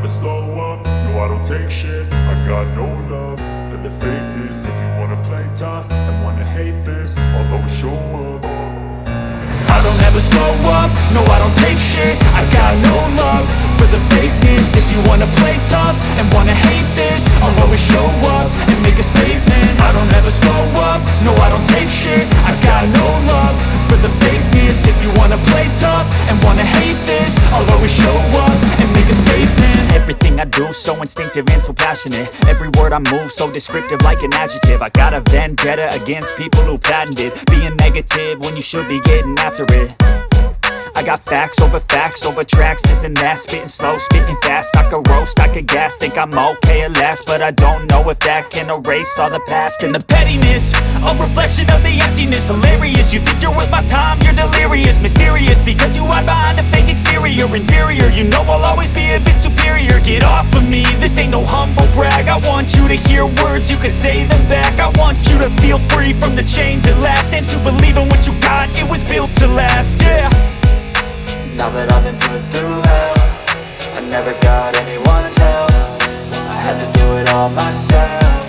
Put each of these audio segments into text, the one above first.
slow up, no I don't take shit. I got no love for the fakeness. If you wanna play tough and wanna hate this, I'll always show up. I don't ever slow up, no I don't take shit. I got no love for the fakeness. If you wanna play tough and wanna hate this, I'll always show up and make a statement. I don't ever slow up, no I don't take shit. I got no love for the fakeness. If you wanna play tough and wanna hate this, I'll always show up and make a statement. Everything I do so instinctive and so passionate. Every word I move so descriptive like an adjective. I got a vendetta against people who patented being negative when you should be getting after it. I got facts over tracks, this and that. Spitting slow, spitting fast, I could roast, I could gas. Think I'm okay at last, but I don't know if that can erase all the past. And the pettiness, a reflection of the emptiness. Hilarious, you think you're worth my time, you're delirious. Mysterious, because you hide behind a fake exterior. Inferior, you know I'll always be a bit superior. Get off of me, this ain't no humble brag. I want you to hear words, you can say them back. I want you to feel free from the chains at last, and to believe in what you got, it was built to last, yeah. Now that I've been put through hell, I never got anyone's help. I had to do it all myself.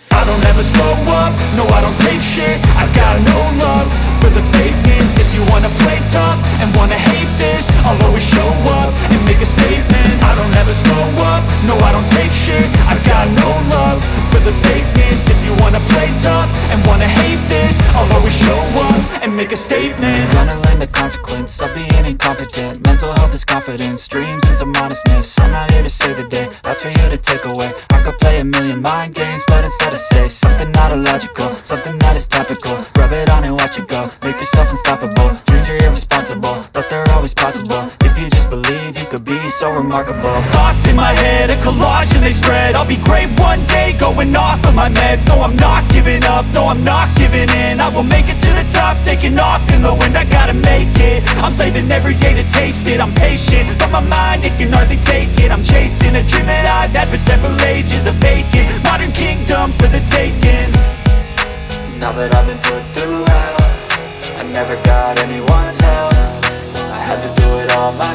I don't ever slow up, no I don't take shit. I got no love for the fakeness. If you wanna play tough and wanna hate this, I'll always show up and make a statement. I don't ever slow up, no I don't take shit. I got no love for the fakeness. If you wanna play tough and wanna hate this, I'll always show up and make a statement. Gonna learn the consequence of being incompetent. Mental health is confidence, dreams and some honestness. I'm not here to save the day, that's for you to take away. I could play a million mind games, but instead I say something not illogical, something that is topical. Rub it on and watch it go, make yourself unstoppable. Dreams are irresponsible, but they're always possible. If you just believe, you could be so remarkable. Thoughts in my head, a collage and they spread. I'll be great one day, going off of my meds. No, I'm not giving up, no, I'm not giving in. I will make it to the top, taking off in the wind. I gotta make it, I'm saving every day to taste it. I'm patient, but my mind, it can hardly take it. I'm chasing a dream that I've had for several ages. A vacant, modern kingdom for the taking. Now that I've been put through hell, I never got anyone's help.